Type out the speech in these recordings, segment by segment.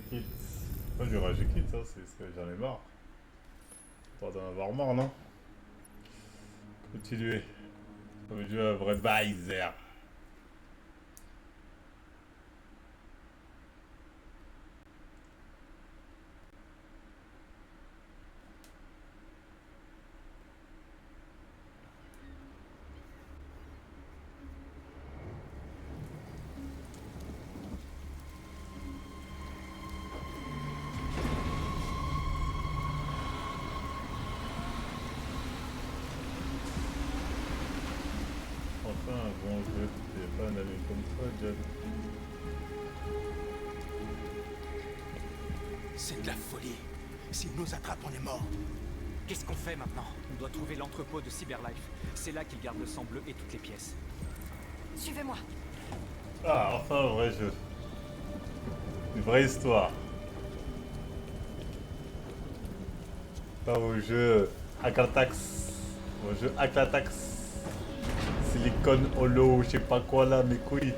Kit. Moi du Rage Kit, ça, j'en ai marre. Pas d'en avoir marre, non? Continuez. Comme je veux un vrai Weiser. Enfin, un bon jeu. T'es pas un ami comme toi, John. C'est de la folie. S'ils nous attrapent, on est mort. Qu'est-ce qu'on fait maintenant? On doit trouver l'entrepôt de Cyberlife. C'est là qu'ils gardent le sang bleu et toutes les pièces. Suivez-moi. Ah, enfin un vrai jeu. Une vraie histoire. Pas vos jeux Hackatax. Vos jeux Hackatax. Silicon Hollow, je sais pas quoi là, mes couilles.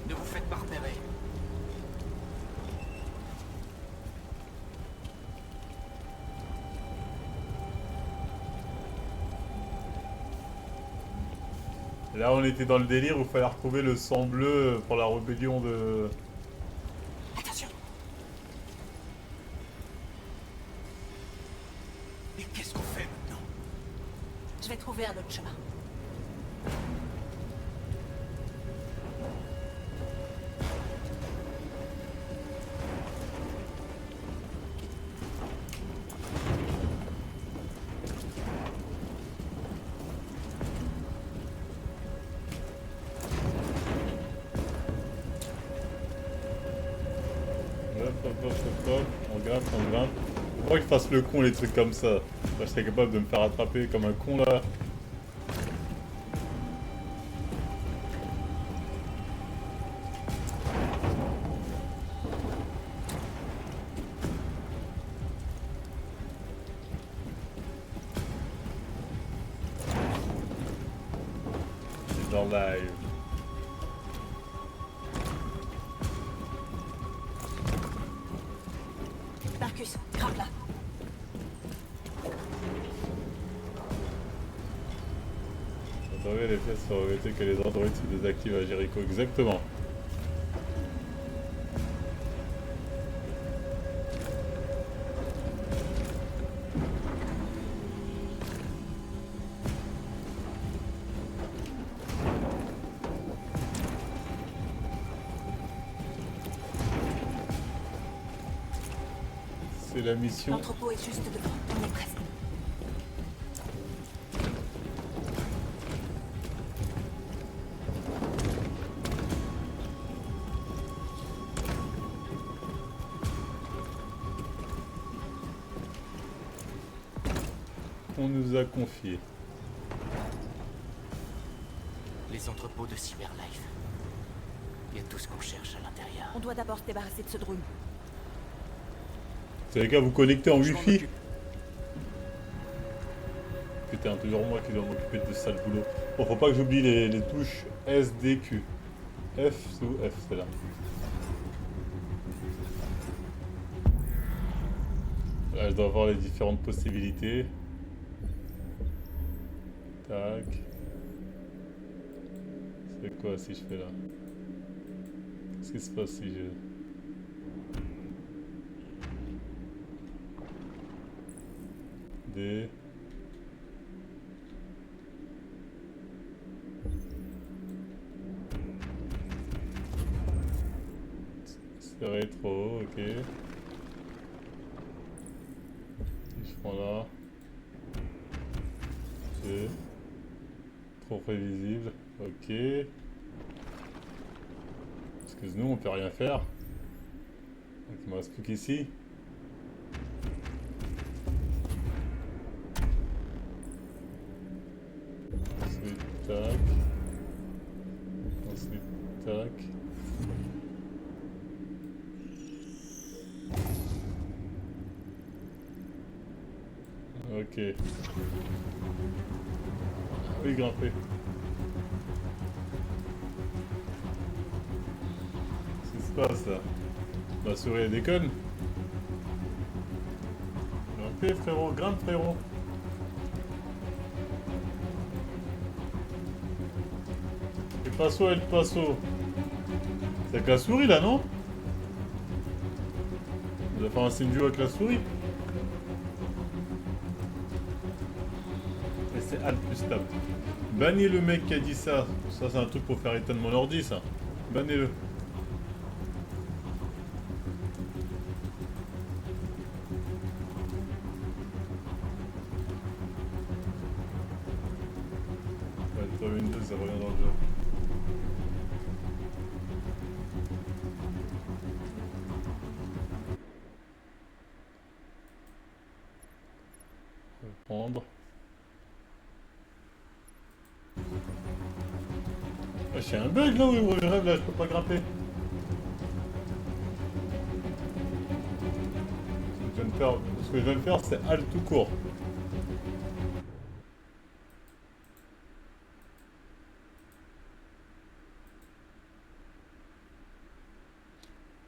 Ne vous faites pas repérer. Là, on était dans le délire où il fallait retrouver le sang bleu pour la rébellion de. Attention. Et qu'est-ce qu'on fait maintenant? Je vais trouver un autre chemin. Hop, hop, hop, hop, hop. On grimpe, on grimpe. Faut pas que je fasse le con, les trucs comme ça. Là, je serais capable de me faire attraper comme un con là. C'est dans live. Marcus, grimpe là. Attendez, les pièces pour éviter que les androïdes se désactivent à Jericho. Exactement. C'est la mission. L'entrepôt est juste devant. On est presque. On nous a confié. Les entrepôts de Cyberlife. Il y a tout ce qu'on cherche à l'intérieur. On doit d'abord se débarrasser de ce drone. Vous avez qu'à vous connecter en Je m'en wifi. occupe. Putain, toujours moi qui dois m'occuper de ce sale boulot. Bon, faut pas que j'oublie les touches S, D, Q. F, c'est où F, c'est là. Là, je dois voir les différentes possibilités. Tac. C'est quoi si je fais là? Qu'est-ce qui se passe si je... D... C'est rétro, ok. Si je prends là. Ok. Trop prévisible, ok. Parce que nous on peut rien faire. Donc il me reste plus qu'ici. Ensuite, tac. Ensuite, tac. Ok. Oui, grimper. se passe là? Ma souris elle déconne. Ok frérot, grimpe frérot. El Paso, El Paso. C'est avec la souris là, non? On va faire un signe du avec la souris. Et c'est Alt plus Tab. Bannez le mec qui a dit ça. Ça c'est un truc pour faire éteindre mon ordi ça. Bannez-le. Ouais, Windows ça revient dans le jeu. Je vais prendre. J'ai un bug là où je rêve là, je peux pas grimper. Ce que je viens de faire, c'est Alt tout court.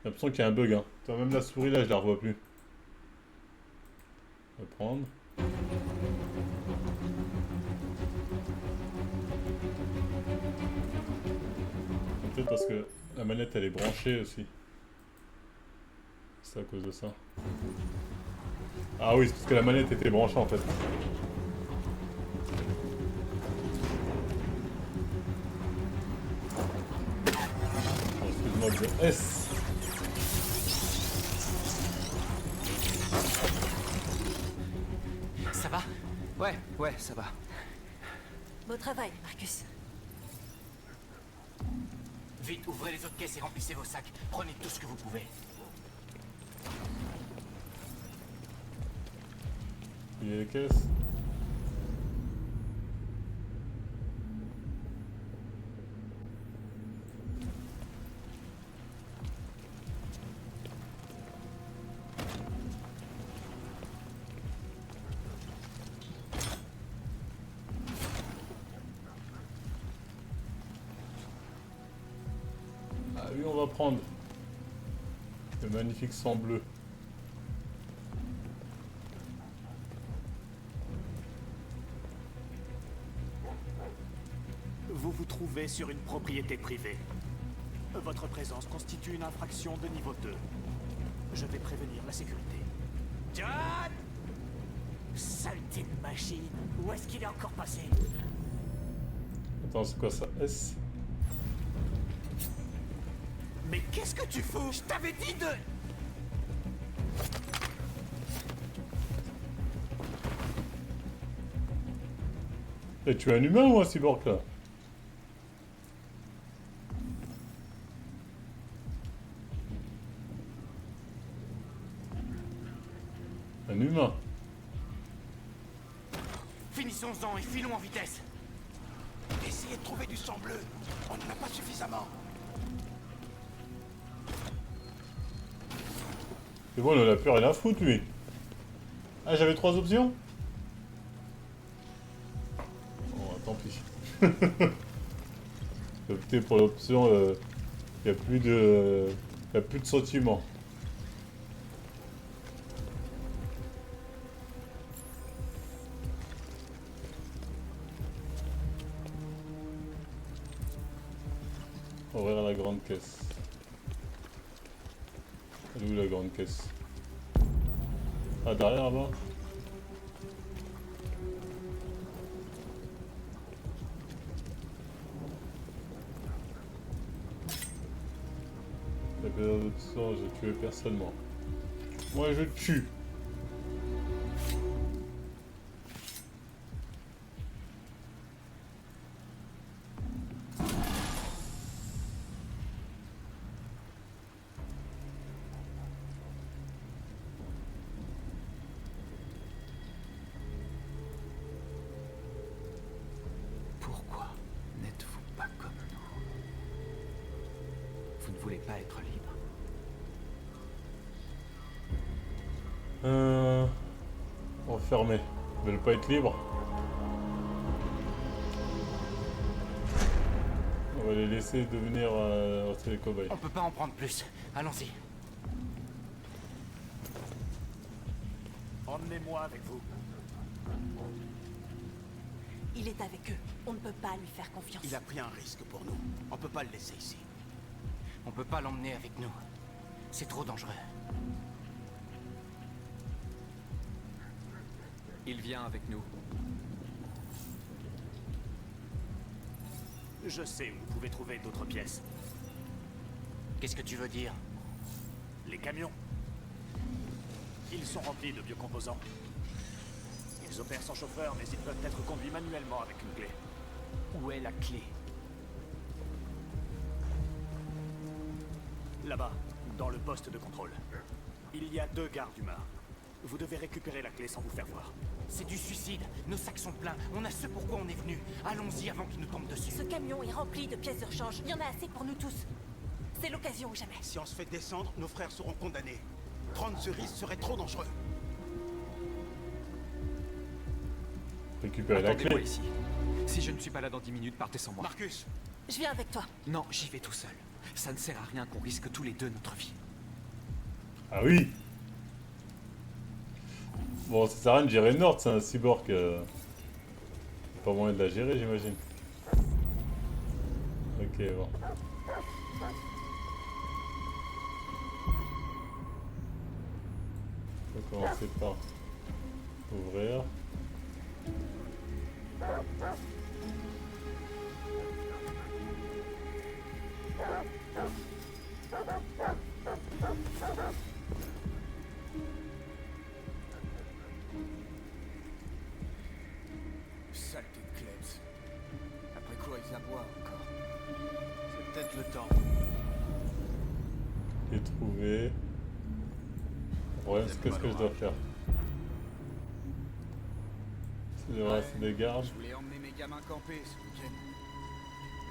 J'ai l'impression qu'il y a un bug hein. Attends, même la souris là, je la revois plus. Je vais prendre. Peut-être parce que la manette elle est branchée aussi. C'est à cause de ça. Ah oui, c'est parce que la manette était branchée en fait. Oh, excuse-moi le S. Ça va? Ouais, ça va. Beau travail, Marcus. Vite, ouvrez les autres caisses et remplissez vos sacs. Prenez tout ce que vous pouvez. Il y a les caisses. Ah oui, on va prendre le magnifique sang bleu. Vous vous trouvez sur une propriété privée. Votre présence constitue une infraction de niveau 2. Je vais prévenir la sécurité. John! Saleté de machine! Où est-ce qu'il est encore passé? Attends, c'est quoi ça? S? Mais qu'est-ce que tu fous? Je t'avais dit de... Et tu es un humain ou un cyborg là? Un humain. Finissons-en et filons en vitesse. Essayez de trouver du sang bleu. On n'en a pas suffisamment. C'est bon, on en a plus rien à foutre lui. Ah, j'avais 3 options? Bon, tant pis. J'ai opté pour l'option, il n'y a plus de... Il n'y a plus de sentiments. Ouvrir la grande caisse. Elle est où la grande caisse? Ah, derrière là-bas. La pédale de sang, j'ai tué personne moi. Moi je tue. Pourquoi n'êtes-vous pas comme nous? Vous ne voulez pas être libre. Enfermé. Ils veulent pas être libres. On va les laisser devenir les cobayes. On peut pas en prendre plus. Allons-y. Emmenez-moi avec vous. Il est avec eux. On ne peut pas lui faire confiance. Il a pris un risque pour nous. On peut pas le laisser ici. On peut pas l'emmener avec nous. C'est trop dangereux. Il vient avec nous. Je sais où vous pouvez trouver d'autres pièces. Qu'est-ce que tu veux dire? Les camions. Ils sont remplis de biocomposants. Ils opèrent sans chauffeur, mais ils peuvent être conduits manuellement avec une clé. Où est la clé? Là-bas, dans le poste de contrôle. Il y a 2 gardes humains. Vous devez récupérer la clé sans vous faire voir. C'est du suicide. Nos sacs sont pleins. On a ce pourquoi on est venu. Allons-y avant qu'ils nous tombent dessus. Ce camion est rempli de pièces de rechange. Il y en a assez pour nous tous. C'est l'occasion ou jamais. Si on se fait descendre, nos frères seront condamnés. Prendre ce risque serait trop dangereux. Récupérer la Attendez-moi clé. ici. Si je ne suis pas là dans 10 minutes, partez sans moi. Marcus, Je viens avec toi. Non, j'y vais tout seul. Ça ne sert à rien qu'on risque tous les deux notre vie. Ah oui. Bon, ça sert à rien de gérer Nord, c'est un cyborg. Pas moyen de la gérer, j'imagine. Ok, bon. On va commencer par ouvrir. saleté de Klebs. Après quoi ils aboient encore. C'est peut-être le temps. J'ai trouvé. Ouais, qu'est-ce que je dois faire? C'est de rester des gardes. Je voulais emmener mes gamins camper ce week-end.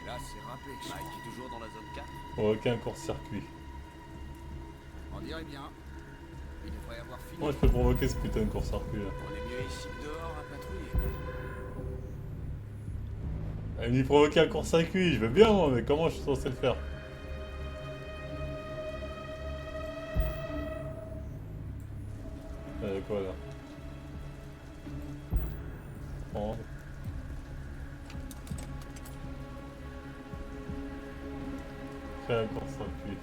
Mais là, c'est râpé. Mike est toujours dans la zone 4. Provoquer un court-circuit. On dirait bien. Il devrait avoir fini. Moi, je peux provoquer ce putain de court-circuit là. On est mieux ici que dehors à patrouiller. Elle me dit provoquer un court-circuit, je veux bien moi, mais comment je suis censé le faire? Quoi là? Prendre. Créer un court-circuit.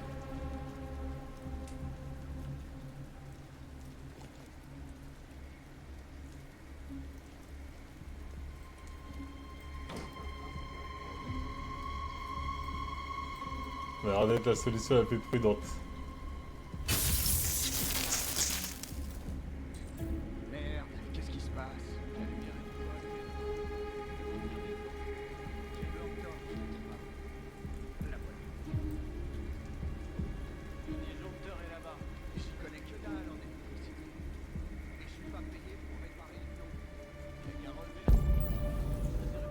Ça a l'air d'être la solution la plus prudente. Merde, qu'est-ce qui se passe? La lumière est j'ai le encore. La voiture. Le disjoncteur est là-bas. J'y connais que dalle en électricité. Et je suis pas payé pour réparer le plomb. J'ai bien relevé l'interrupteur.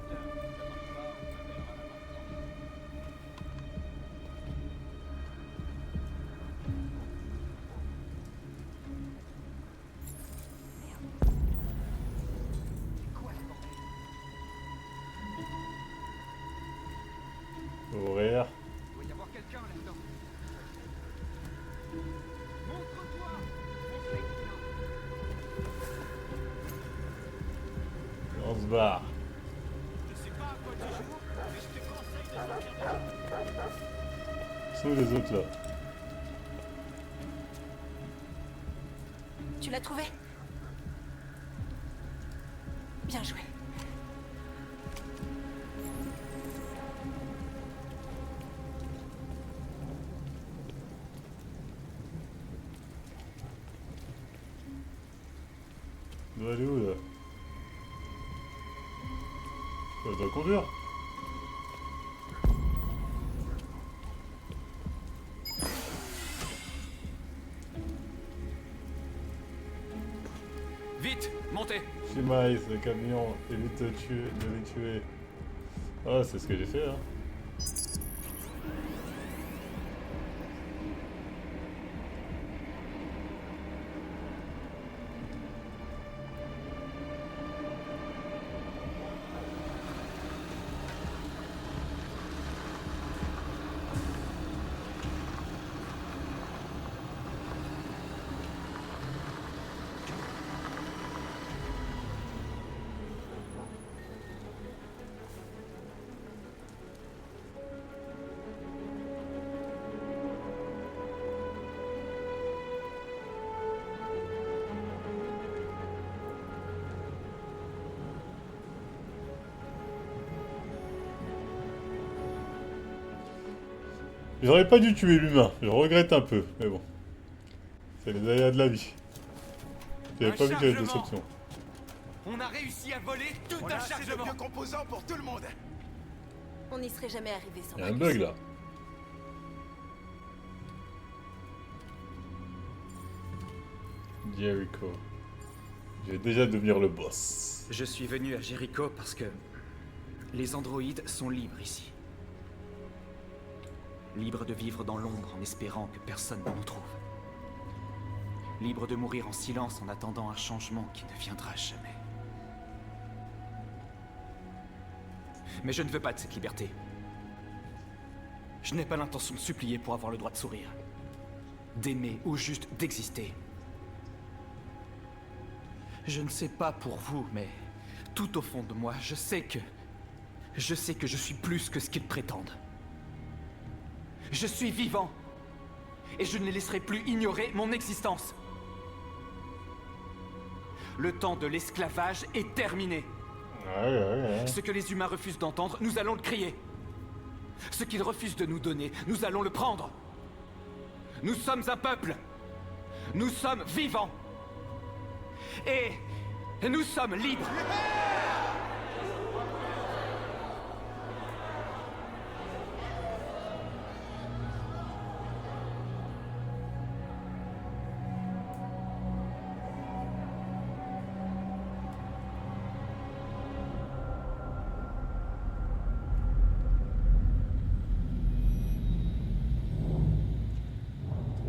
Ça marche pas, on appellera la maintenance. Ouvrir. Il doit y avoir quelqu'un là-dedans. Montre-toi! On se barre. Je sais pas à quoi tu joues, mais je te conseille de sortir de là. Sont où les autres là? Tu l'as trouvé? Bien joué. Je dois aller où là? Je dois conduire. Vite, montez. Shimaïs, le camion, évite de tuer, de les tuer. Ah, c'est ce que j'ai fait, hein. J'aurais pas dû tuer l'humain, je regrette un peu, mais bon. C'est les aléas de la vie. J'avais pas vu qu'il y avait des options. On a réussi à voler tout On a assez de biocomposants pour tout le monde. On n'y serait jamais arrivé sans Il y a un Marcus. bug là. Jericho. Je vais déjà devenir le boss. Je suis venu à Jericho parce que les androïdes sont libres ici. Libres de vivre dans l'ombre en espérant que personne ne nous trouve. Libres de mourir en silence en attendant un changement qui ne viendra jamais. Mais je ne veux pas de cette liberté. Je n'ai pas l'intention de supplier pour avoir le droit de sourire. D'aimer ou juste d'exister. Je ne sais pas pour vous, mais tout au fond de moi, je sais que je suis plus que ce qu'ils prétendent. Je suis vivant. Et je ne les laisserai plus ignorer mon existence. Le temps de l'esclavage est terminé. Ouais. Ce que les humains refusent d'entendre, nous allons le crier. Ce qu'ils refusent de nous donner, nous allons le prendre. Nous sommes un peuple. Nous sommes vivants. Et nous sommes libres.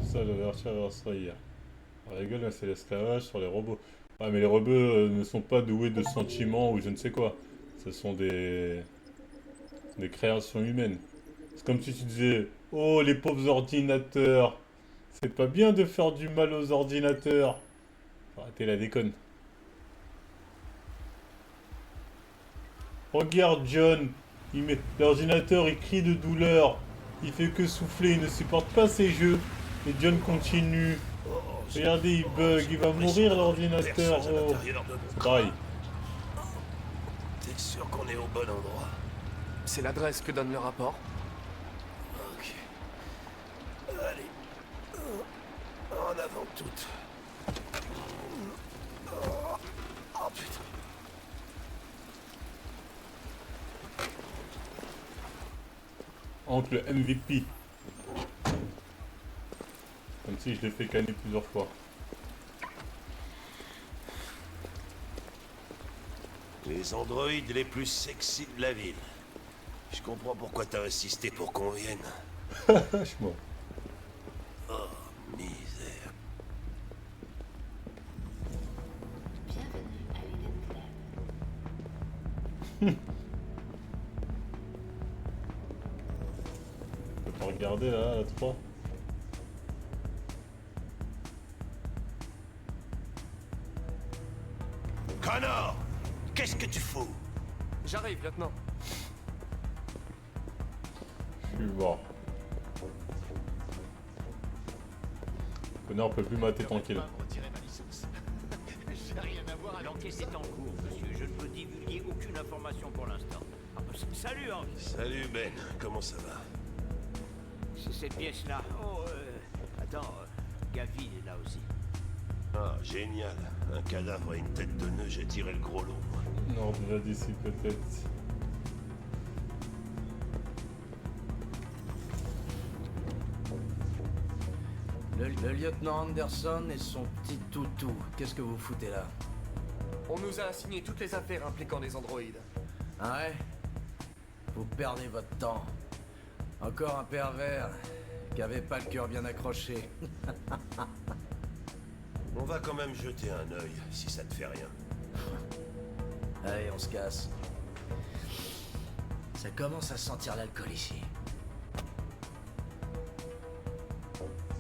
Ça, l'ouverture va se trahir. La gueule, c'est l'esclavage sur les robots. Ouais, mais les robots ne sont pas doués de sentiments ou je ne sais quoi. Ce sont des créations humaines. C'est comme si tu disais, oh les pauvres ordinateurs. C'est pas bien de faire du mal aux ordinateurs. Faut arrêter la déconne. Regarde John, l'ordinateur il crie de douleur. Il fait que souffler, il ne supporte pas ces jeux. Et John continue. Regardez, il bug, il va mourir l'ordinateur. Oh. C'est pareil. T'es sûr qu'on est au bon endroit? C'est l'adresse que donne le rapport. Ok. Allez. En avant toutes. Oh putain. Oncle MVP. Comme si je l'ai fait canner plusieurs fois. Les androïdes les plus sexy de la ville. Je comprends pourquoi t'as insisté pour qu'on vienne. Franchement. Oh, misère. Je peux pas regarder là, la 3. Connor! Qu'est-ce que tu fous? J'arrive, lieutenant. Je suis mort. Connor peut plus mater tranquille. J'ai rien à voir avec L'enquête est en cours, monsieur. Je ne peux divulguer aucune information pour l'instant. Ah, bah, salut, Hank. Salut Ben, comment ça va? C'est cette pièce-là. Oh, attends, Gavi est là aussi. Ah, génial. Un cadavre et une tête de nœud, j'ai tiré le gros lot, moi. Non, déjà d'ici peut-être. Le lieutenant Anderson et son petit toutou. Qu'est-ce que vous foutez là? On nous a assigné toutes les affaires impliquant les androïdes. Ah ouais? Vous perdez votre temps. Encore un pervers qui avait pas le cœur bien accroché. On va quand même jeter un œil, si ça te fait rien. Allez, on se casse. Ça commence à sentir l'alcool ici.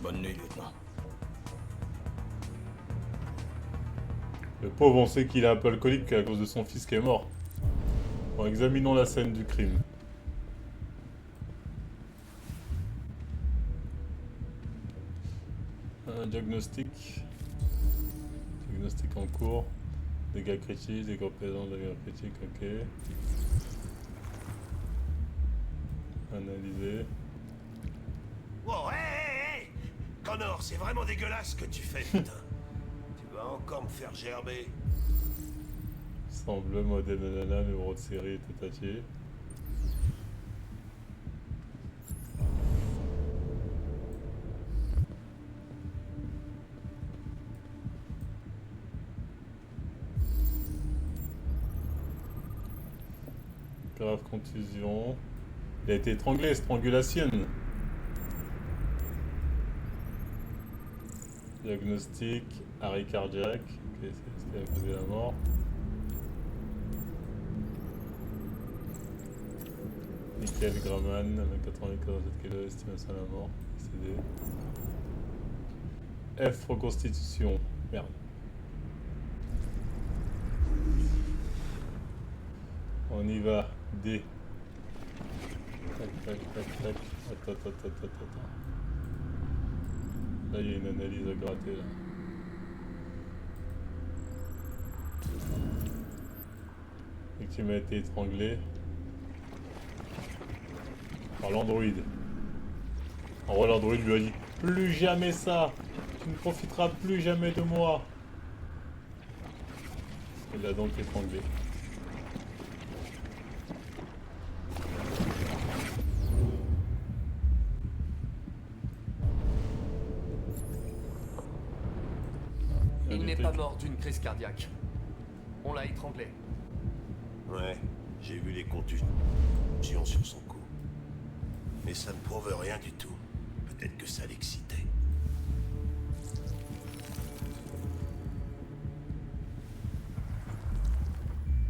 Bonne nuit, lieutenant. Le pauvre, on sait qu'il est un peu alcoolique à cause de son fils qui est mort. Bon, examinons la scène du crime. Un diagnostic. Diagnostic en cours. Dégâts critiques, dégâts présents, dégâts critiques, ok. Analyser. Connor, c'est vraiment dégueulasse ce que tu fais, putain. Tu vas encore me faire gerber. Semble modèle nanana, numéro de série, tatati. Grave contusion. Il a été étranglé, strangulation. Diagnostic, arrêt cardiaque. Ok, c'est ce qui a causé la mort. Michael Graman, 94 kg, estimation à la mort. CD. F, reconstitution. Merde. On y va. D. Tac, tac, tac, tac. Attends. Là, il y a une analyse à gratter, là. Victime a été étranglé par l'androïde. En vrai, l'androïde lui a dit « Plus jamais ça! Tu ne profiteras plus jamais de moi !» Il l'a donc étranglé. Il n'est pas mort d'une crise cardiaque. On l'a étranglé. Ouais, j'ai vu les contusions sur son cou. Mais ça ne prouve rien du tout. Peut-être que ça l'excitait.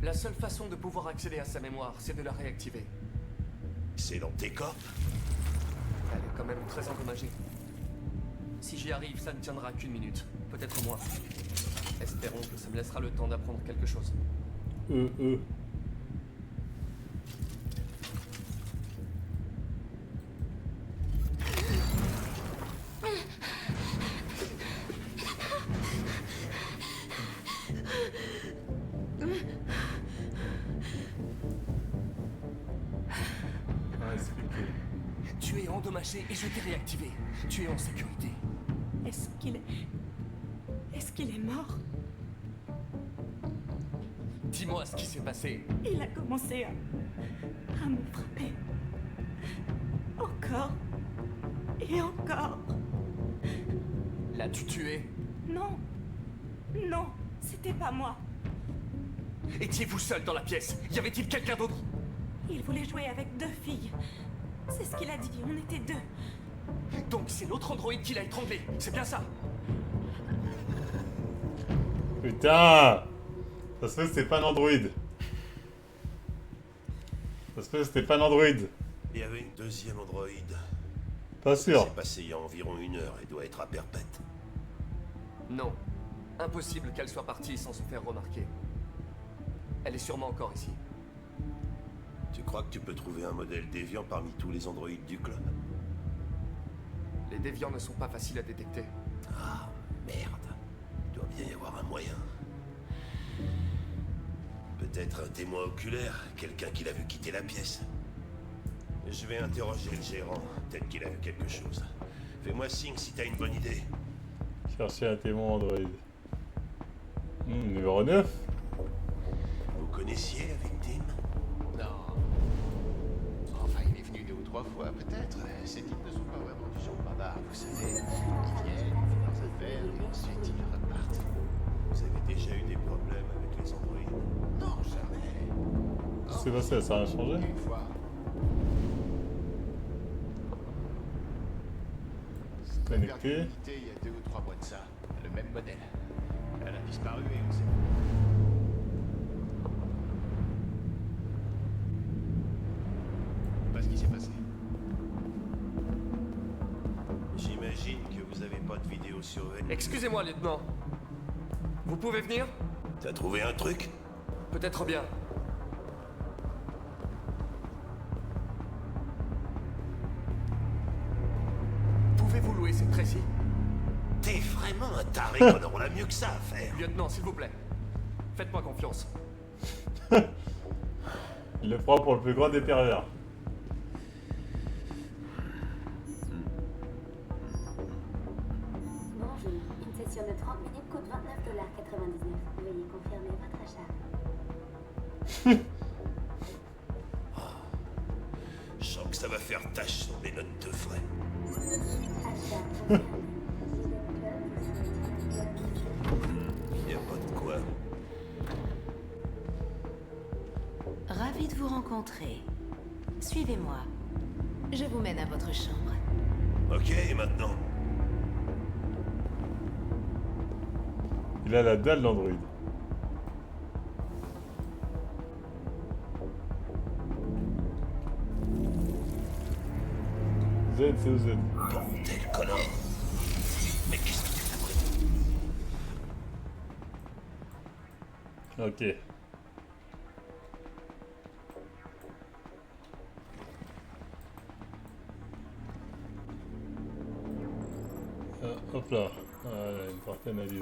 La seule façon de pouvoir accéder à sa mémoire, c'est de la réactiver. C'est l'antécorp? Elle est quand même très endommagée. Si j'y arrive, ça ne tiendra qu'une minute, peut-être moins. Espérons que ça me laissera le temps d'apprendre quelque chose. Tu es endommagé et je t'ai réactivé. Tu es en sécurité. Est-ce qu'il est mort? Dis-moi ce qui s'est passé. Il a commencé à me frapper. Encore. Et encore. L'as-tu tué? Non. Non, c'était pas moi. Étiez-vous seul dans la pièce? Y avait-il quelqu'un d'autre? Il voulait jouer avec 2 filles. C'est ce qu'il a dit, on était 2. Donc c'est l'autre androïde qui l'a étranglé, c'est bien ça? Putain! Ça se fait que c'était pas un androïde. Ça se fait que c'était pas un androïde. Il y avait une deuxième androïde. Pas sûr. C'est passé il y a environ 1 heure et doit être à perpète. Non. Impossible qu'elle soit partie sans se faire remarquer. Elle est sûrement encore ici. Tu crois que tu peux trouver un modèle déviant parmi tous les androïdes du club? Les déviants ne sont pas faciles à détecter. Ah, merde. Il doit bien y avoir un moyen. Peut-être un témoin oculaire, quelqu'un qui l'a vu quitter la pièce. Je vais interroger le gérant, peut-être qu'il a vu quelque chose. Fais-moi signe si t'as une bonne idée. Chercher un témoin android. Numéro 9. Vous connaissiez la victime? Non. Enfin, il est venu 2 ou 3 fois, peut-être. Ces types ne sont pas vraiment du genre bavard, vous savez. Ils viennent, ils font leurs affaires, et ensuite ils repartent. Vous avez déjà eu des problèmes avec les androïdes? Non, jamais. C'est passé, ça a rien changé. Une fois. On a perdu Connecté. l'unité il y a 2 ou 3 mois de ça. Le même modèle. Elle a disparu et on sait. Pas ce qui s'est passé. J'imagine que vous avez pas de vidéo surveillance. Excusez-moi, lieutenant. Vous pouvez venir? T'as trouvé un truc? Peut-être bien. Pouvez-vous louer cette Tracy? T'es vraiment un taré, Connor. On a mieux que ça à faire. Lieutenant, s'il vous plaît. Faites-moi confiance. Il le prend pour le plus grand des pervers. session de 30 minutes coûte 29,99 $. Veuillez confirmer votre achat. Je sens que ça va faire tâche sur mes notes de frais. Achat confirmé. Y a pas de quoi. Ravi de vous rencontrer. Suivez-moi. Je vous mène à votre chambre. Ok, et maintenant? Il a la dalle d'Android. Z, c'est où Z? Bordel, connard. Mais qu'est-ce que tu fais? Ok. Hop là. Voilà, une partie analyse.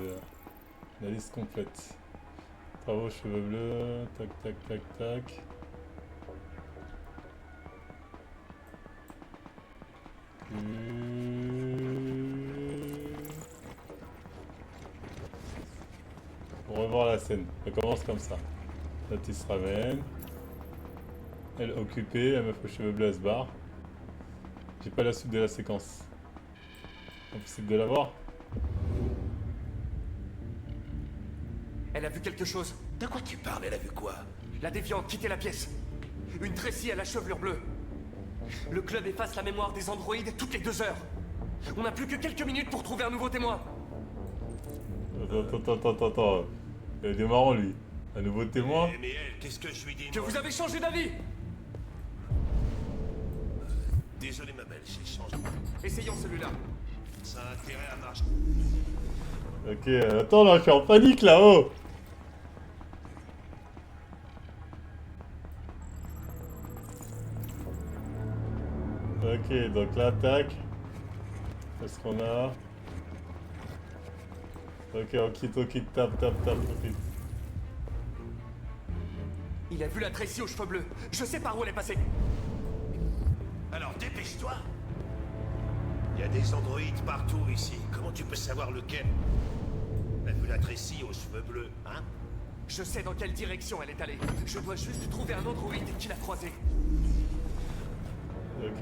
Analyse complète. Travaux cheveux bleus. Tac, tac, tac, tac. Pour revoir la scène. Ça commence comme ça. Baptiste se ramène. Elle occupée, la meuf aux cheveux bleus elle se barre. J'ai pas la suite de la séquence. Impossible de la voir. Elle a vu quelque chose. De quoi tu parles? Elle a vu quoi? La déviante quitter la pièce. Une Tracy à la chevelure bleue. Le club efface la mémoire des androïdes toutes les 2 heures. On n'a plus que quelques minutes pour trouver un nouveau témoin. Attends. Il a des marrants lui. Un nouveau témoin. Mais elle, qu'est-ce que je lui dis? Que vous avez changé d'avis. Désolé ma belle, j'ai changé. Essayons celui-là. Ça a intérêt à marcher. Ok, attends là, je suis en panique là-haut. Ok, donc l'attaque. Qu'est-ce qu'on a? Ok, on quitte, tape, ok. Il a vu la Tracy aux cheveux bleus. Je sais par où elle est passée. Alors dépêche-toi. Il y a des androïdes partout ici. Comment tu peux savoir lequel? T'as vu la Tracy aux cheveux bleus, hein? Je sais dans quelle direction elle est allée. Je dois juste trouver un androïde qui l'a croisée. Ok.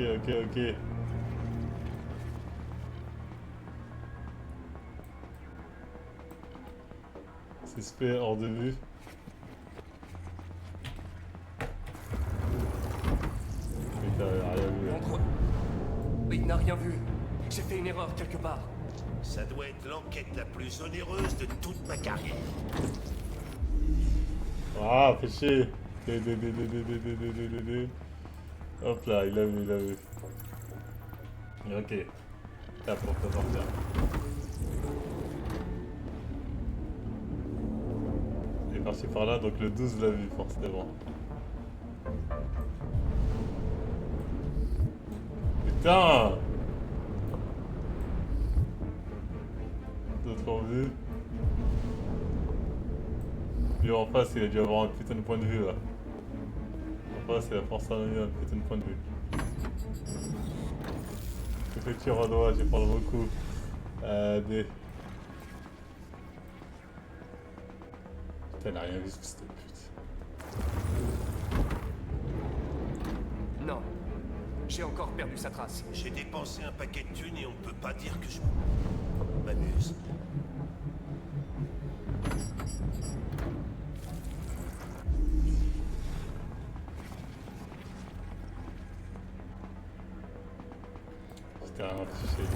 Suspect hors de vue. Mais t'as rien vu. Android. Il n'a rien vu. J'ai fait une erreur quelque part. Ça doit être l'enquête la plus onéreuse de toute ma carrière. Ah, fais chier. Hop là, il a vu. Ok. Tape pour pas sortir. Il est parti par là, donc le 12 l'a vu forcément. Putain! D'autres ont vu. Lui en face, il a dû avoir un putain de point de vue là. En face, il a forcément eu un putain de point de vue. Effectuer en droit, j'ai parlé beaucoup. Des... Putain, elle a rien vu ce que c'était, putain. Non. J'ai encore perdu sa trace. J'ai dépensé un paquet de thunes et on peut pas dire que je m'amuse. C'était un fichier.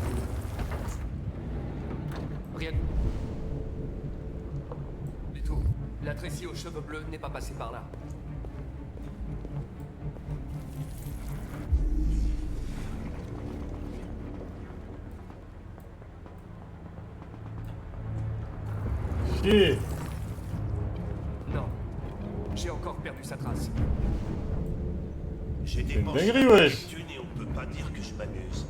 Rien. Du tout. La Tracy aux cheveux bleus n'est pas passée par là. Chier! Non. J'ai encore perdu sa trace. J'ai une dépensé dinguerie, un paquet wesh. de thunes et on peut pas dire que je m'amuse.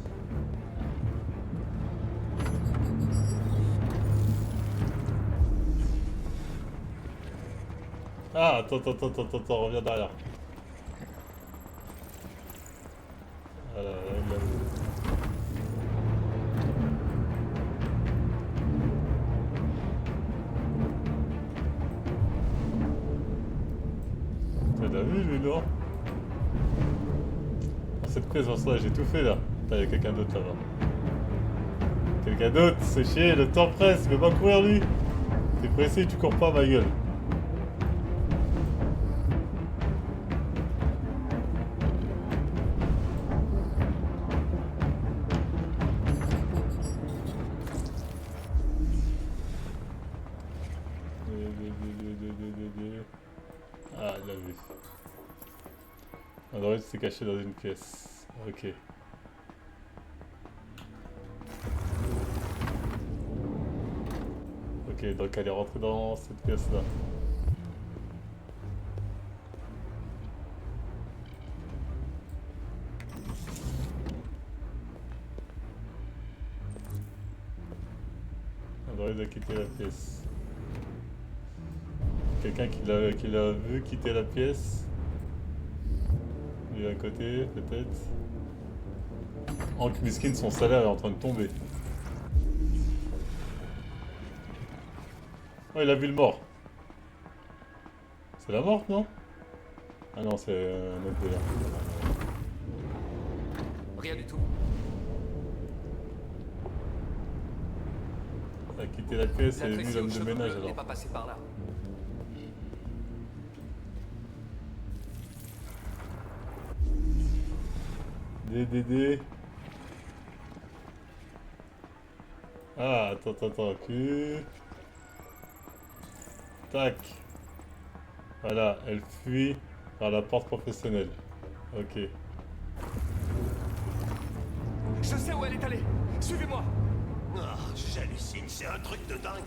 Ah, attends, reviens derrière. Voilà, là, il l'a vu. vu lui, non? Cette présence-là, j'ai tout fait là. Putain, il y a quelqu'un d'autre là-bas. Quelqu'un d'autre, c'est chier, le temps presse, il veut pas courir lui. T'es pressé, tu cours pas ma gueule. Ah, il l'a vu. Android s'est caché dans une pièce. Ok. Ok, donc elle est rentrée dans cette pièce-là. Android a quitté la pièce. Quelqu'un qui l'a vu quitter la pièce. Lui à côté, peut-être. Hank Miskin, son salaire est en train de tomber. Oh, il a vu le mort. C'est la morte, non? Ah non, c'est un autre délire. Rien du tout. Il a quitté la pièce et vu L'apprécié l'homme aux de cheveux ménage bleus n'est alors. pas passé par là. DDD. Ah, attends, Q. Tac. Voilà, elle fuit par la porte professionnelle. Ok. Je sais où elle est allée. Suivez-moi. Ah, j'hallucine, c'est un truc de dingue.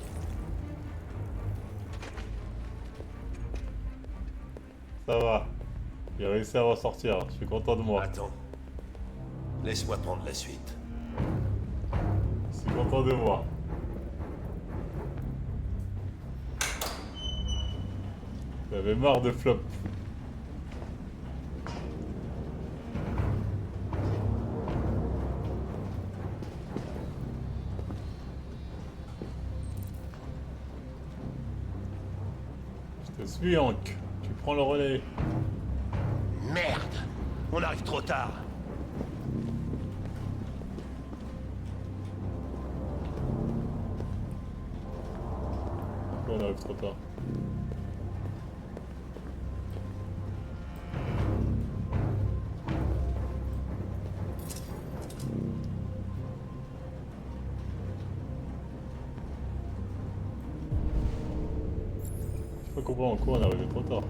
Ça va. Il a réussi à ressortir. Je suis content de moi. Attends. Laisse-moi prendre la suite. Je suis content de moi. J'avais marre de flop. Je te suis, Hank. Tu prends le relais. Merde! On arrive trop tard. Pourquoi on arrive trop tard? Je peux comprendre en quoi on est arrivé trop tard.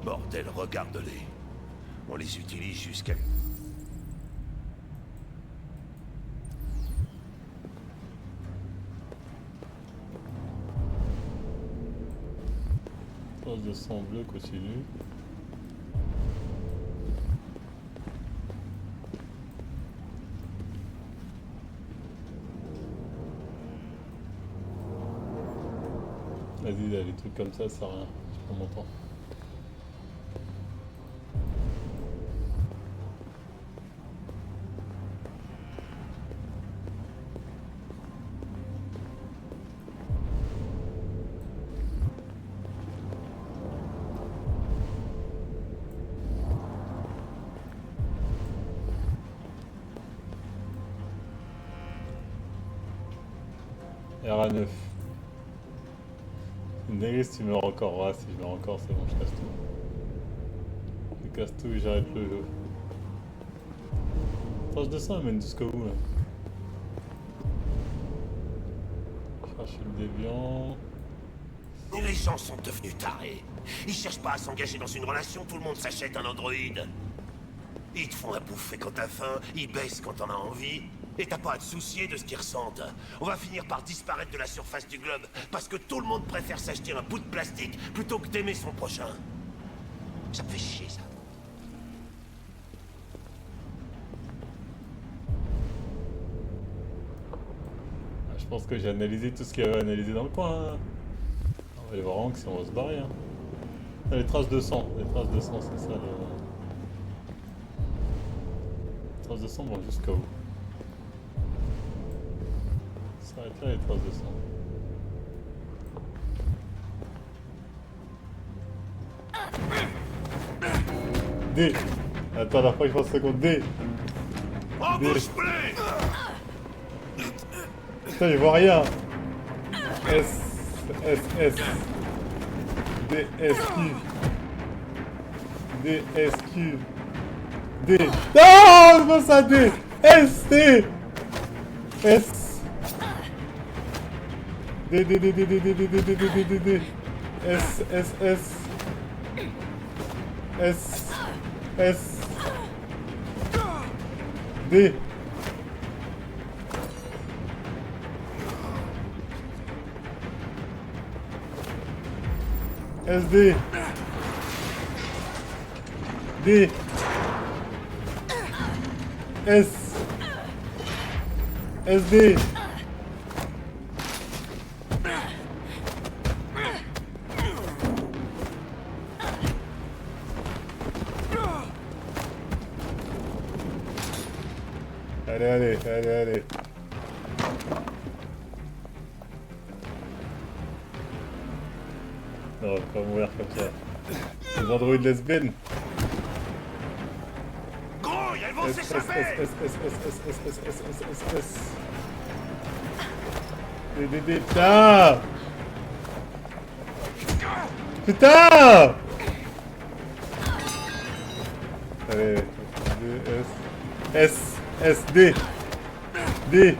Bordel, regarde-les. On les utilise jusqu'à... Trace de sang bleu continue. Vas-y, là, les trucs comme ça sert à rien. Je prends mon temps. RA9. Néris, tu meurs encore. Ah, si je meurs encore, c'est bon, je casse tout. Je casse tout et j'arrête le jeu. Trace de sang, elle mène jusqu'au bout là. Chercher le déviant. Les gens sont devenus tarés. Ils cherchent pas à s'engager dans une relation, tout le monde s'achète un androïde. Ils te font à bouffer quand t'as faim, ils baissent quand t'en as envie. Et t'as pas à te soucier de ce qu'ils ressentent. On va finir par disparaître de la surface du globe, parce que tout le monde préfère s'acheter un bout de plastique plutôt que d'aimer son prochain. Ça me fait chier, ça. Ah, je pense que j'ai analysé tout ce qu'il y avait à analyser dans le coin. Hein. On va aller voir Hank si on va se barrer. Hein. Ah, les traces de sang. Les traces de sang, c'est ça le... Les traces de sang vont jusqu'à où? s'arrête là les traces de sang. D. Attends, la fois je pense seconde. D. D. Putain, je vois rien. S. S. S. D. S. Q. D. S. Q. D. Non, c'est pas ça, D. S. D. S. D. D. D. D. D. D. D. D. D. D. D. D. S. S. S. S. S. D. SD. D. S. SD. Allez, allez, allez, allez. Non, on va pas mourir comme ça. Les androïdes lesbiennes. Gros, elles vont s'échapper. Putain. Putain. Allez, S. S, D. D.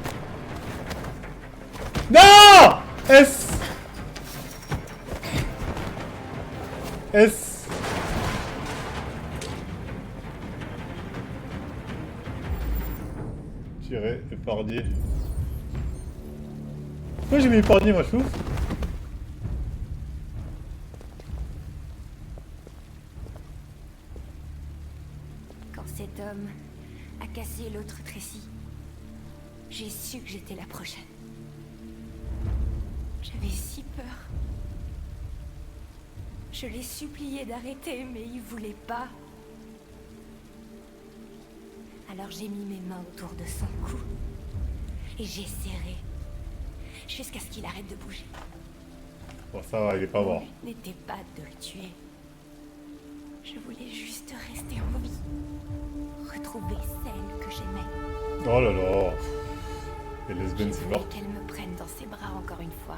Non. S. S. Tirer, épargner. Pourquoi j'ai mis épargner, moi, je trouve? Quand cet homme a cassé l'autre Tracy, j'ai su que j'étais la prochaine. J'avais si peur. Je l'ai supplié d'arrêter, mais il voulait pas. Alors j'ai mis mes mains autour de son cou et j'ai serré jusqu'à ce qu'il arrête de bouger. Bon, ça va, il est pas mort. Mon but n'était pas de le tuer. Je voulais juste rester en vie. Retrouver celle que j'aimais. Oh là là. Les lesbiennes, c'est mort. Qu'elle me prenne dans ses bras encore une fois.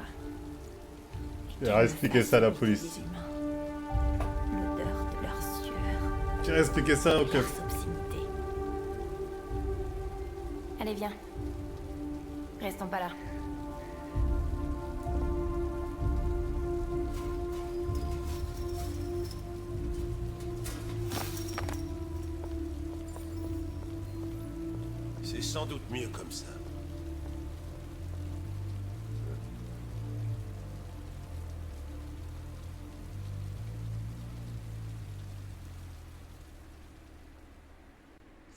Il a expliqué ça à la police. Des humains. L'odeur de leur sueur. Tu as expliqué ça au Leur keuf. obscénité. Allez, viens. Restons pas là. C'est sans doute mieux comme ça.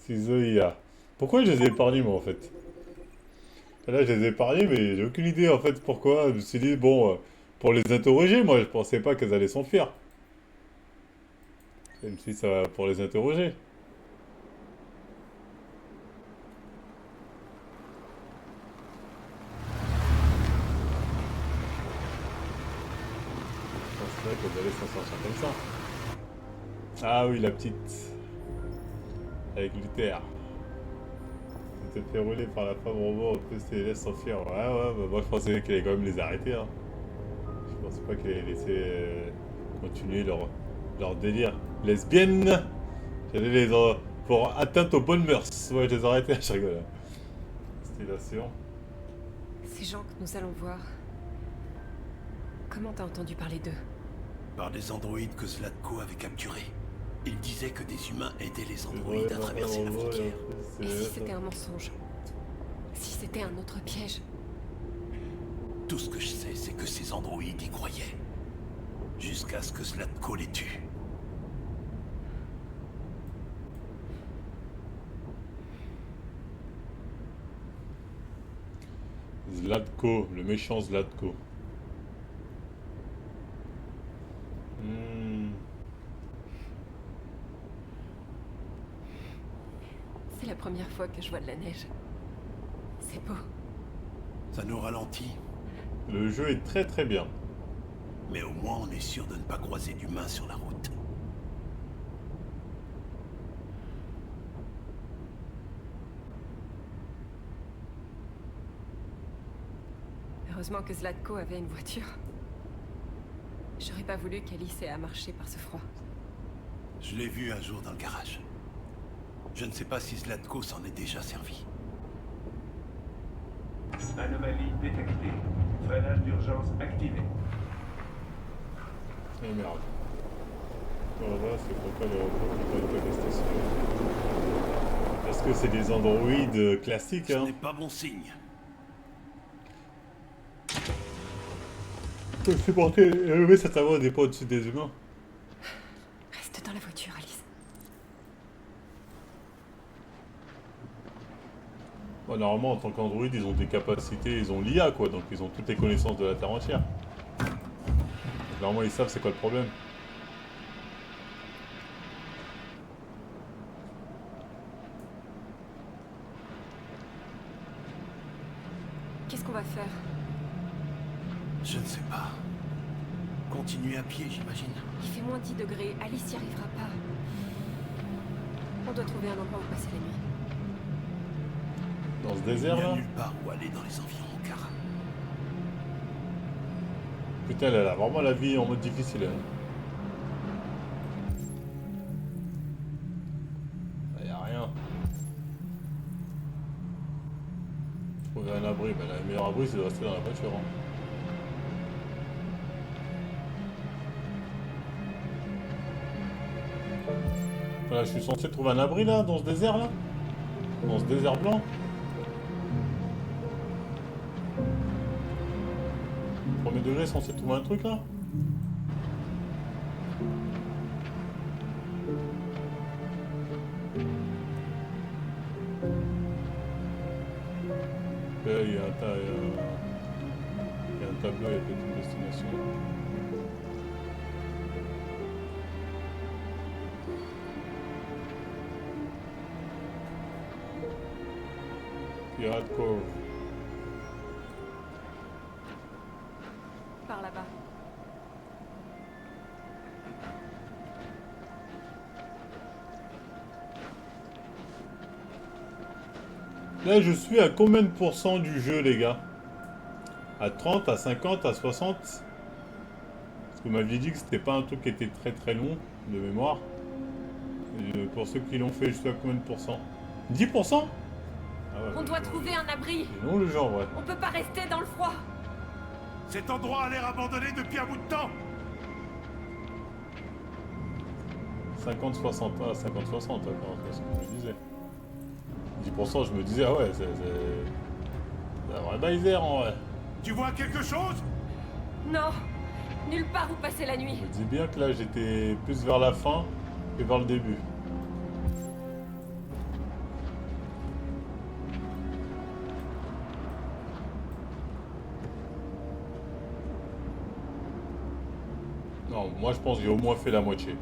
Cisoïa. Pourquoi je les ai épargnés, moi, en fait? Là, je les ai épargnés, mais j'ai aucune idée, en fait, pourquoi. Je me suis dit, bon, pour les interroger, moi, je pensais pas qu'elles allaient s'enfuir. Je me suis dit, ça va pour les interroger. Je pensais qu'elles allaient s'en sortir comme ça. Ah oui, la petite. Avec Luther. C'était fait rouler par la femme robot, en plus les laisse s'enfuir. Ouais, ouais, bah moi je pensais qu'elle allait quand même les arrêter. Hein. Je pensais pas qu'elle allait laisser continuer leur délire. Lesbiennes. J'allais les pour atteinte aux bonnes mœurs. Ouais, je les ai arrêtés, je rigole. Stylation. Ces gens que nous allons voir. Comment t'as entendu parler d'eux? Par des androïdes que Zlatko avait capturés. Il disait que des humains aidaient les androïdes à traverser la frontière. Et si c'était un mensonge? Si c'était un autre piège? Tout ce que je sais, c'est que ces androïdes y croyaient. Jusqu'à ce que Zlatko les tue. Zlatko, le méchant Zlatko. C'est la première fois que je vois de la neige. C'est beau. Ça nous ralentit. Le jeu est très très bien. Mais au moins, on est sûr de ne pas croiser d'humains sur la route. Heureusement que Zlatko avait une voiture. J'aurais pas voulu qu'Alice ait à marcher par ce froid. Je l'ai vu un jour dans le garage. Je ne sais pas si Zlatko s'en est déjà servi. Anomalie détectée. Freinage d'urgence activé. Et merde. Voilà, c'est pourquoi les robots ne peuvent pas rester sur. Parce que c'est des androïdes classiques, hein. Ce n'est pas bon signe. Supporter et élever cette voix n'est pas au-dessus des humains. Reste dans la voiture, Alice. Bon, normalement, en tant qu'androïde, ils ont des capacités, ils ont l'IA, quoi, donc ils ont toutes les connaissances de la Terre entière. Normalement, ils savent c'est quoi le problème. Qu'est-ce qu'on va faire? Je ne sais pas. Continuer à pied, j'imagine. Il fait moins 10 degrés, Alice n'y arrivera pas. On doit trouver un endroit où passer la nuit. Dans ce Il désert, n'y a là. nulle part où aller dans les environs, car... Putain, elle a vraiment la vie en mode difficile, elle. Il n'y a rien. Trouver un abri, ben, le meilleur abri, c'est de rester dans la voiture, hein. Voilà, je suis censé trouver un abri là, dans ce désert là? Dans ce désert blanc? Premier degré, censé trouver un truc là? Là, il y a un tableau, il y a peut-être une destination. Pirate Cove. Par là-bas. Là, je suis à combien de pourcents du jeu, les gars? À 30, à 50, à 60? Parce que vous m'aviez dit que c'était pas un truc qui était très très long, de mémoire. Et pour ceux qui l'ont fait, je suis à combien de pourcents? 10%? Ah ouais, On doit trouver un abri. c'est long le genre, ouais. On peut pas rester dans le froid. Cet endroit a l'air abandonné depuis un bout de temps. 50-60, ah 50-60, d'accord, c'est ce que je me disais. 10%, je me disais, ah ouais, c'est un vrai baisère en vrai. Tu vois quelque chose? Non. Nulle part où passer la nuit. Je me dis bien que là, j'étais plus vers la fin que vers le début. Non, moi je pense que j'ai au moins fait la moitié.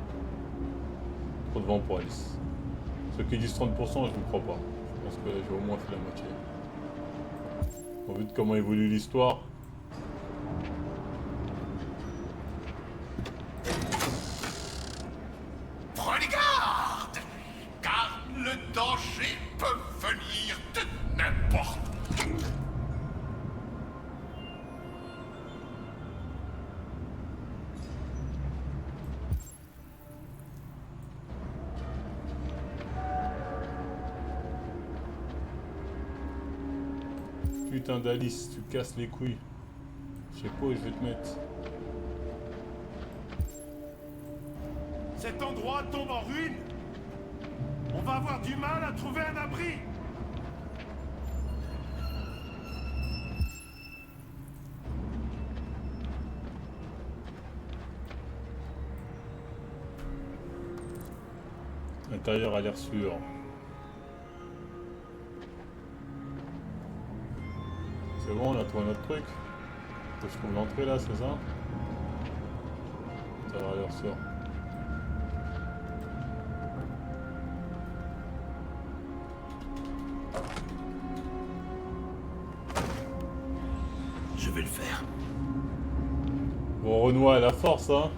Trop de vent pour Alice. Ceux qui disent 30%, je ne crois pas. Je pense que j'ai au moins fait la moitié. Au vu de comment évolue l'histoire. Prenez garde, car le danger peut venir de n'importe où. Putain d'Alice, tu casses les couilles. Je sais pas où je vais te mettre. Cet endroit tombe en ruine. On va avoir du mal à trouver un abri. L'intérieur a l'air sûr. C'est bon, on a trouvé notre truc. Faut que je trouve l'entrée là, c'est ça? Ça a l'air sûr. vais le faire. Bon, Renoir à la force, hein.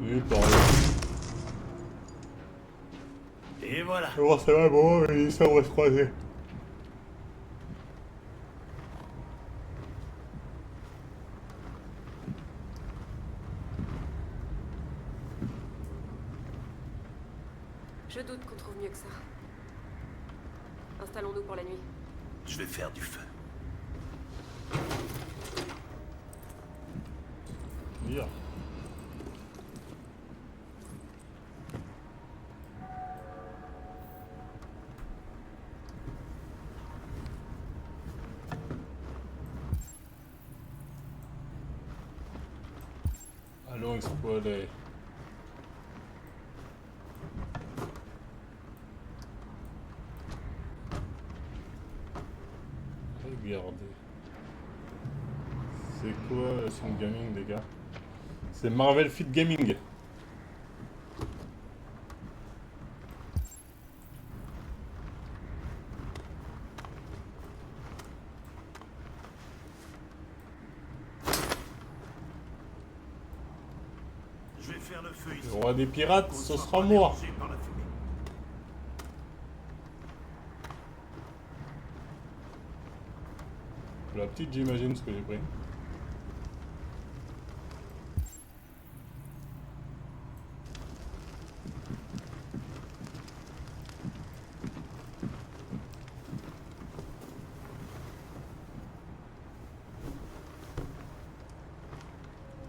Oui, pardon. Et voilà. Bon, ça va, bon, ça on va se croiser. Je doute qu'on trouve mieux que ça. Installons-nous pour la nuit. Je vais faire du feu. Bien. Allons explorer. Regardez. C'est quoi le Film Gaming, les gars? C'est Marvel Fit Gaming. Je vais faire le feu ici. Le roi des pirates, ce sera moi. Par la fumée. La petite, j'imagine ce que j'ai pris.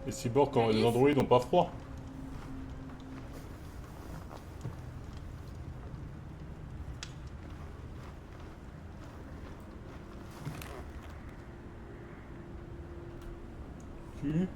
Les cyborgs, quand les androïdes n'ont pas froid. Tu...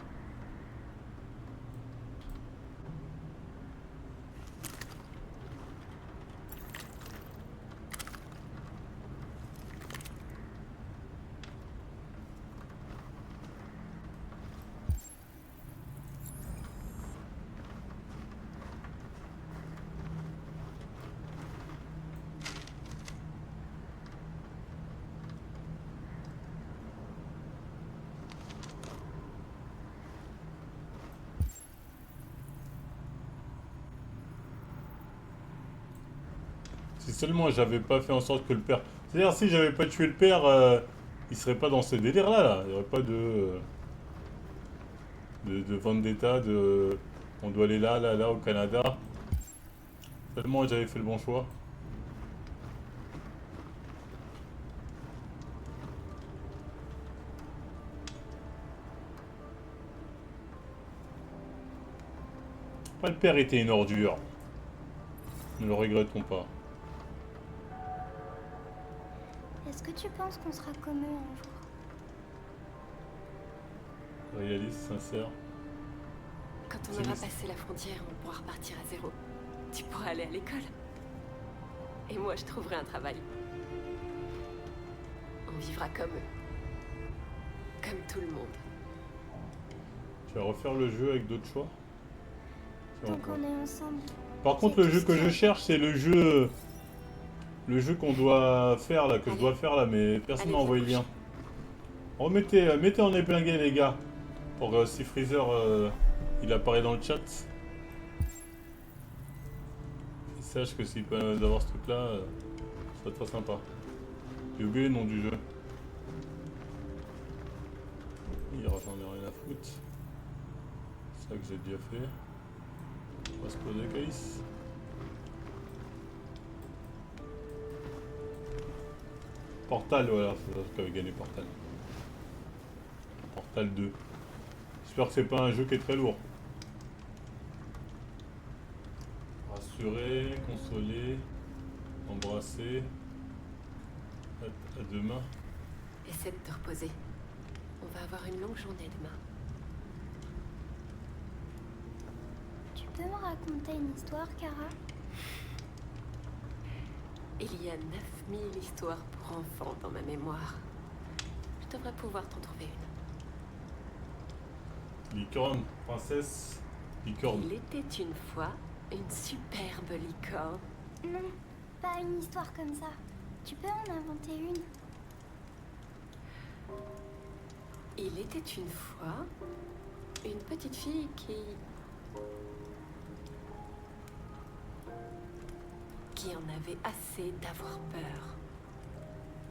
Si seulement j'avais pas fait en sorte que le père... C'est-à-dire si j'avais pas tué le père, il serait pas dans ce délire là. Il n'y aurait pas de vendetta, de... On doit aller là, là, là, au Canada. Seulement j'avais fait le bon choix. Pas le père était une ordure. Ne le regrettons pas. Est-ce que tu penses qu'on sera comme eux un jour? Réaliste, sincère. Quand on aura passé la frontière, on pourra repartir à zéro. Tu pourras aller à l'école. Et moi, je trouverai un travail. On vivra comme eux. Comme tout le monde. Tu vas refaire le jeu avec d'autres choix? Tant qu'on est ensemble. Par contre, le jeu que je cherche, c'est le jeu... Le jeu qu'on doit faire là, que je dois faire là, mais personne m'a envoyé le lien. Remettez, mettez en épinglé les gars. Pour si Freezer il apparaît dans le chat. Il sache que s'il peut avoir ce truc là, ça va être très sympa. J'ai oublié le nom du jeu. Il j'en ai rien à foutre. C'est ça que j'ai déjà fait. On va se poser Caïs. Portal, voilà, c'est ça qu'avait gagné Portal. Portal 2. J'espère que c'est pas un jeu qui est très lourd. Rassurer, consoler, embrasser. À demain. Essaie de te reposer. On va avoir une longue journée demain. Tu peux me raconter une histoire, Kara? Il y a 9000 histoires pour enfants dans ma mémoire. Je devrais pouvoir t'en trouver une. Licorne, princesse, licorne. Il était une fois une superbe licorne. Non, pas une histoire comme ça. Tu peux en inventer une. Il était une fois une petite fille qui en avait assez d'avoir peur.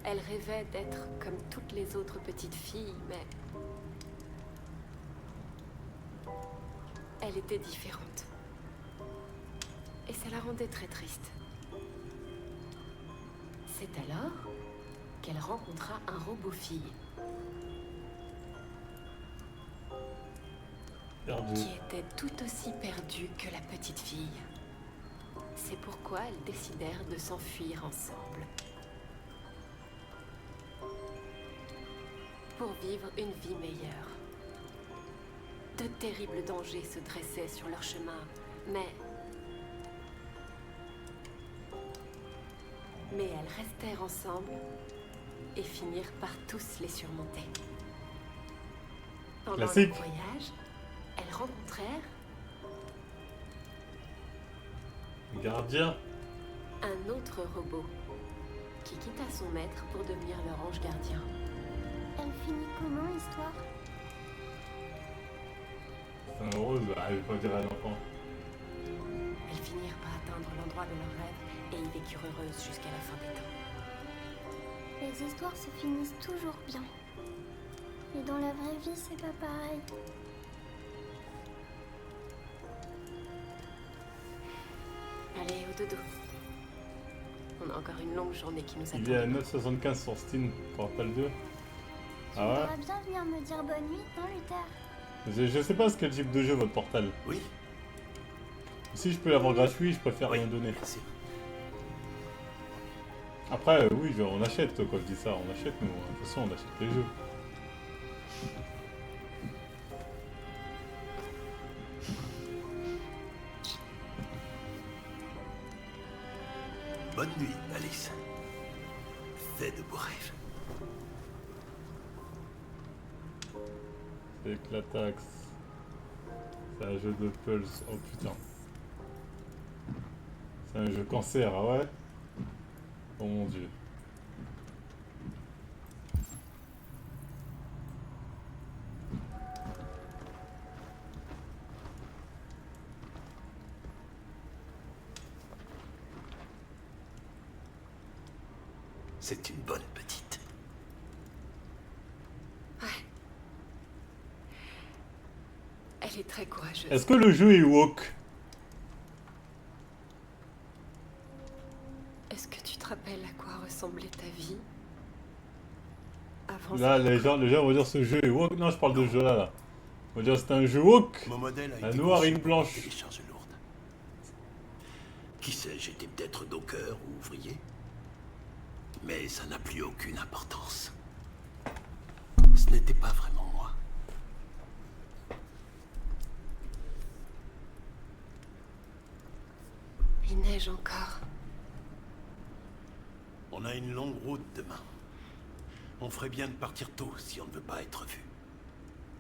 Elle rêvait d'être comme toutes les autres petites filles, mais elle était différente. Et ça la rendait très triste. C'est alors qu'elle rencontra un robot-fille. Perdu. Qui était tout aussi perdue que la petite fille. C'est pourquoi elles décidèrent de s'enfuir ensemble. Pour vivre une vie meilleure. De terribles dangers se dressaient sur leur chemin, mais elles restèrent ensemble et finirent par tous les surmonter. Pendant Classique. leur voyage, elles rencontrèrent Gardien. un autre robot qui quitta son maître pour devenir leur ange gardien. Elle finit comment, l'histoire? C'est heureuse, elle veut pas dire à l'enfant. Elles finirent par atteindre l'endroit de leur rêve et y vécurent heureuses jusqu'à la fin des temps. Les histoires se finissent toujours bien. Mais dans la vraie vie, c'est pas pareil. Allez, au dodo. On a encore une longue journée qui nous attend. Il est à 9,75 sur Steam, Portal 2. Tu Ah ouais? voudras bien venir me dire bonne nuit, non, Luther? Je sais pas ce quel type de jeu votre Portal. Oui. Si je peux l'avoir gratuit, je préfère rien donner. Merci. Après, oui, on achète quand je dis ça, on achète nous. De toute façon, on achète les jeux. Bonne nuit, Alice. Fais de beaux rêves. C'est Éclatax. C'est un jeu de Pulse. Oh putain. C'est un jeu cancer, ah ouais? Oh mon dieu. C'est une bonne petite. Ouais. Elle est très courageuse. Est-ce que le jeu est woke? Est-ce que tu te rappelles à quoi ressemblait ta vie avant Là, les gens vont dire ce jeu est woke. Non, je parle de ce jeu là. On va dire c'est un jeu woke. Mon modèle a Un été noir et conçu une blanche. pour des charges lourdes. Qui sait, j'étais peut-être docker ou ouvrier. Mais ça n'a plus aucune importance. Ce n'était pas vraiment moi. Il neige encore. On a une longue route demain. On ferait bien de partir tôt si on ne veut pas être vu.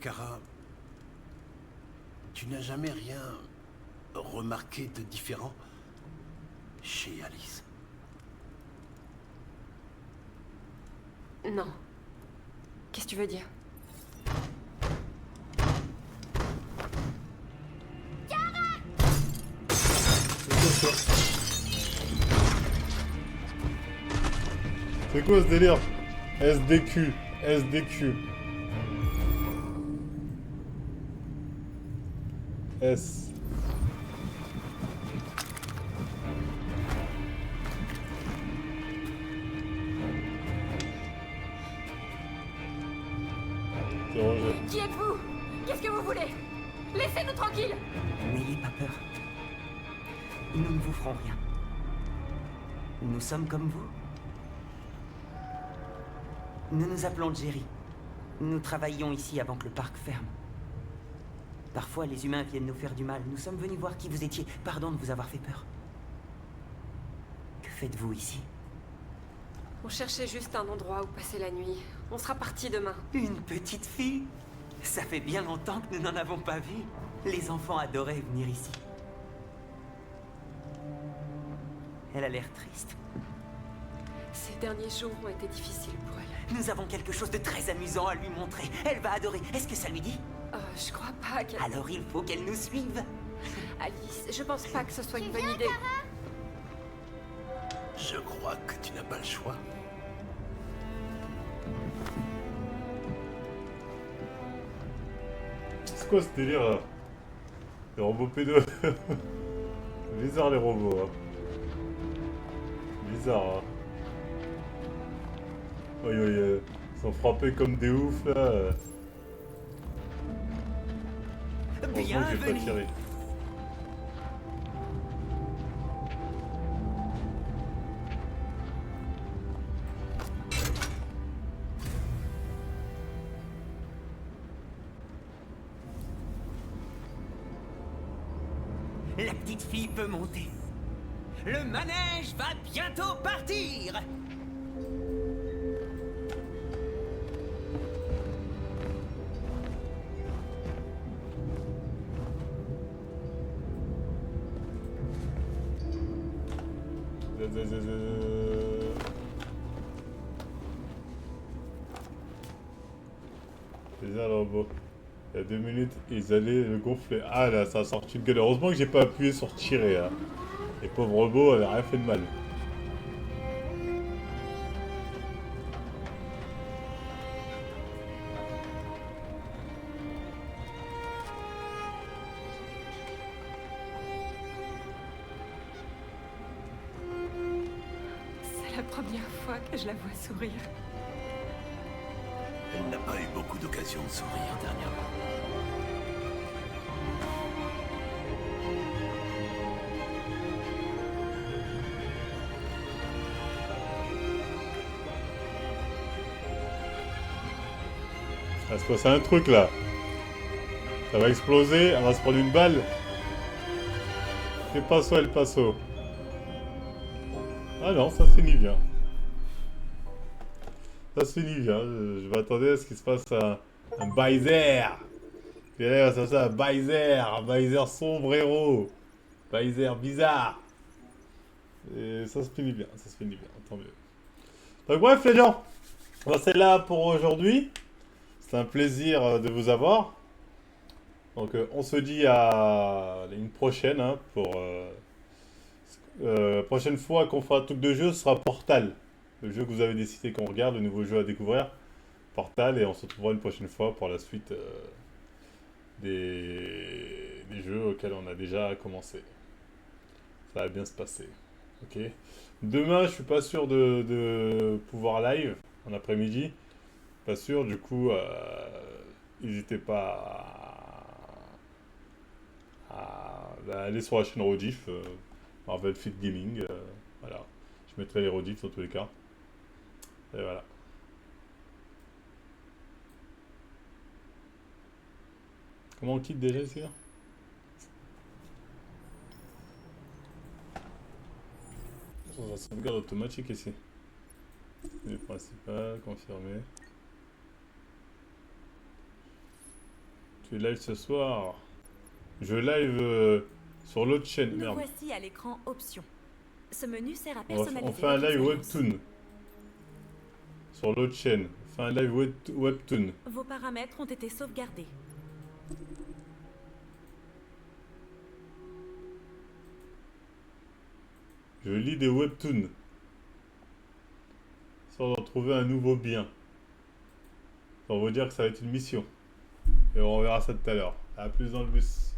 Kara, tu n'as jamais rien remarqué de différent chez Alice? Non. Qu'est-ce que tu veux dire? C'est quoi ce délire? SDQ. SDQ. S. C'est Roger. Qui êtes-vous? Qu'est-ce que vous voulez? Laissez-nous tranquilles! N'ayez pas peur. Nous ne vous ferons rien. Nous sommes comme vous. Nous nous appelons Jerry. Nous travaillions ici avant que le parc ferme. Parfois, les humains viennent nous faire du mal. Nous sommes venus voir qui vous étiez. Pardon de vous avoir fait peur. Que faites-vous ici? On cherchait juste un endroit où passer la nuit. On sera parti demain. Une petite fille? Ça fait bien longtemps que nous n'en avons pas vu. Les enfants adoraient venir ici. Elle a l'air triste. Ces derniers jours ont été difficiles pour elle. Nous avons quelque chose de très amusant à lui montrer. Elle va adorer. Est-ce que ça lui dit? Je crois pas qu'elle... Alors il faut qu'elle nous suive. Alice, je pense pas que ce soit une bonne idée. Je crois que tu n'as pas le choix. C'est quoi ce délire là? Les robots pédos. Bizarre les robots. Hein. Bizarre. Hein. Oui, oui, ils sont frappés comme des oufs là. Heureusement que j'ai pas tiré. La petite fille peut monter. Le manège va bientôt partir. C'est ça le robot. Il y a 2 minutes, ils allaient le gonfler. Ah là, ça a sorti une gueule. Heureusement que j'ai pas appuyé sur tirer. Hein. Les pauvres robots avaient rien fait de mal. C'est la première fois que je la vois sourire. Elle n'a pas eu beaucoup d'occasions de sourire dernièrement. Il va se passer un truc là. Ça va exploser, elle va se prendre une balle. El paso, el paso. Ah non, ça se finit bien. Ça se finit bien. Je m'attendais à ce qu'il se passe un Baiser. Et là, ça c'est un Baiser sombrero. Baiser bizarre. Et ça se finit bien, ça se finit bien, tant mieux. Donc bref les gens, c'est là pour aujourd'hui. C'est un plaisir de vous avoir. Donc on se dit à une prochaine hein, pour prochaine fois qu'on fera un truc de jeu, ce sera Portal. Le jeu que vous avez décidé qu'on regarde, le nouveau jeu à découvrir. Portal, et on se retrouvera une prochaine fois pour la suite des jeux auxquels on a déjà commencé. Ça va bien se passer. Ok. Demain, je suis pas sûr de pouvoir live en après-midi. Pas sûr, du coup, n'hésitez pas à aller sur la chaîne Rodiff, Marvel Fit Gaming. Voilà. Je mettrai les rediffs dans tous les cas. Et voilà. Comment on quitte déjà ici là? Ça sauvegarde automatique ici. Le principal, confirmé. Tu es live ce soir? Je live sur l'autre chaîne. Nous Merde. voici à l'écran Options. Ce menu sert à On personnaliser. fait un votre live expérience. webtoon. Sur l'autre chaîne. On fait un live webtoon. Vos paramètres ont été sauvegardés. Je lis des webtoons. Sans en trouver un nouveau bien. On va vous dire que ça va être une mission. Et on verra ça tout à l'heure. A plus dans le bus.